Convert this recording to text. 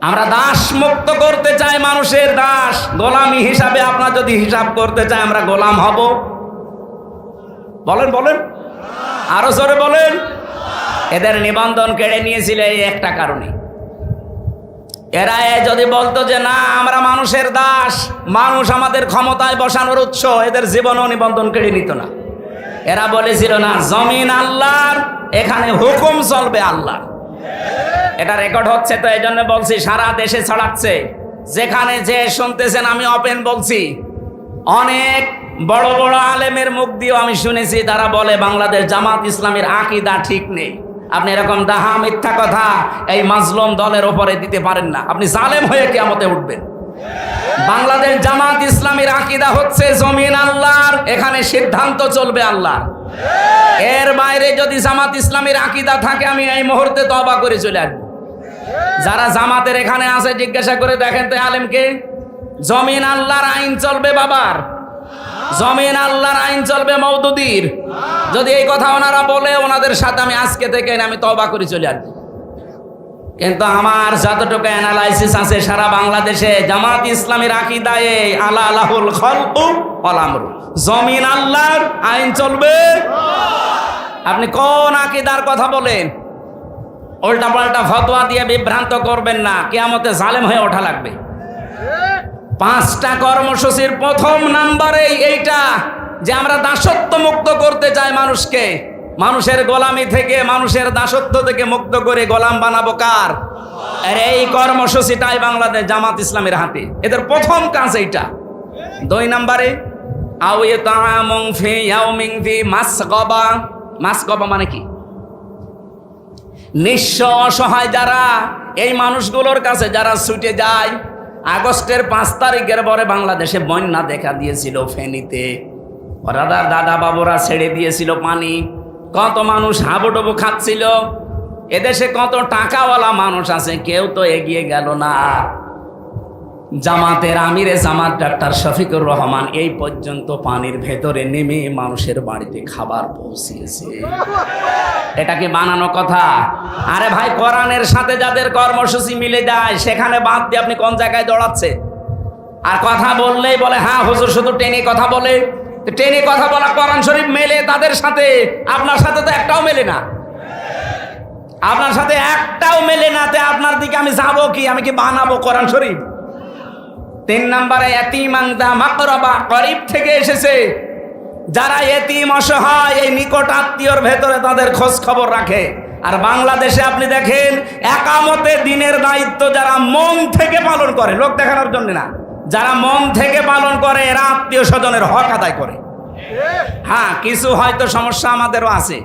আমরা দাস মুক্ত করতে চাই, মানুষের দাস গোলামি হিসাবে। আপনার যদি হিসাব করতে চাই আমরা গোলাম হব? বলেন বলেন, আরো জোরে বলেন। এদের নিবন্ধন কেড়ে নিয়েছিল এই একটা কারণে। এরা যদি বলতো যে না আমরা মানুষের দাস, মানুষ আমাদের ক্ষমতায় বসানোর উৎস, এদের জীবনও নিবন্ধন কেড়ে নিত না। এরা বলেছিল না জমিন আল্লাহর, এখানে হুকুম চলবে আল্লাহ। এটা রেকর্ড হচ্ছে, তো এই জন্য বলছি সারা দেশে ছড়াচ্ছে। যেখানে যে শুনতেছেন আমি ওপেন বলছি, অনেক বড় বড় আলেমের মুখ দিয়েও আমি শুনেছি তারা বলে বাংলাদেশ জামাত ইসলামের আকীদা ঠিক নেই। আপনি এরকম ডাহা মিথ্যা কথা এই মাজলুম দলের ওপরে দিতে পারেন না, আপনি জালেম হয়ে কিয়ামতে উঠবেন। বাংলাদেশ জামাত ইসলামের আকীদা হচ্ছে জমিন আল্লাহর, এখানে সিদ্ধান্ত চলবে আল্লাহ। এর বাইরে যদি জামাত ইসলামের আকীদা থাকে আমি এই মুহূর্তে তওবা করে চলে আসবো। যারা জামাতের এখানে আছে জিজ্ঞাসা করে দেখেন তো আলেমকে, জমিন আল্লাহর আইন চলবে বাবার, জমিন আল্লাহর আইন চলবে মওদুদির। যদি এই কথা ওনারা বলে, ওনাদের সাথে আমি আজকে থেকে আমি তওবা করে চলে আসবো। কিন্তু আমার যতটুকু অ্যানালাইসিস আছে সারা বাংলাদেশে জামাত ইসলামের আকীদায় আলা আলাহুল খালকু ওয়াল আমরু, জমিন আল্লাহর, আইন চলবে। আপনি কোন আকীদার কথা বলেন? উল্টা পাল্টা ফতোয়া দিয়ে বিভ্রান্ত করবেন না, কিয়ামতে জালেম হয়ে ওঠা লাগবে। 5টা কর্মসূচির প্রথম নাম্বারে এইটা যে আমরা দাসত্ব মুক্ত করতে চাই মানুষকে, মানুষের গোলামি থেকে, মানুষের দাসত্ব থেকে মুক্ত করে গোলাম বানাবো কার? আর এই কর্মসূচিটাই বাংলাদেশ জামাত ইসলামের হাতে, এদের প্রথম কাজ এইটা। 2 নাম্বারে মাসগবা মানে কি? নিঃস্ব অসহায় যারা, এই মানুষগুলোর কাছে যারা ছুটে যায়। আগস্টের 5 তারিখের পরে বাংলাদেশে বন্যা দেখা দিয়েছিল ফেনীতে, দাদা বাবুরা ছেড়ে দিয়েছিল পানি, কত মানুষ হাবুডুবু খাচ্ছিল। এদেশে কত টাকাওয়ালা মানুষ আছে, কেউ তো এগিয়ে গেল না। জামাতের আমিরে জামাত ডাক্তার শফিকুর রহমান এই পর্যন্ত পানির ভেতরে নেমে মানুষের বাড়িতে খাবার পৌঁছিয়েছে। এটা কি বানানো কথা? আরে ভাই, কোরআনের সাথে যাদের কর্মসূচি মিলে যায় সেখানে বাদ দিয়ে আপনি কোন জায়গায় দৌড়াচ্ছে? আর কথা বললেই বলে হ্যাঁ হুজুর শুধু টেনে কথা বলে। টেনে কথা বলা কোরআন শরীফ মেলে তাদের সাথে, আপনার সাথে তো একটাও মেলে না। আপনার সাথে একটাও মেলে না, তে আপনার দিকে আমি যাবো কি? আমি কি বানাবো কোরআন শরীফ? 3 নম্বরে ইয়াতীমান দা মাকরাবা, গরীব থেকে এসেছে যারা এতিম অসহায়, এই নিকট আত্মীয়র ভেতরে তাদের খোঁজ খবর রাখে। আর বাংলাদেশে আপনি দেখেন একামতে দিনের দায়িত্ব যারা মন থেকে পালন করে, লোক দেখানোর জন্য না, যারা মন থেকে পালন করে এরা আত্মীয় স্বজনের হক আদায় করে। হ্যাঁ, কিছু হয়তো সমস্যা আমাদেরও আছে,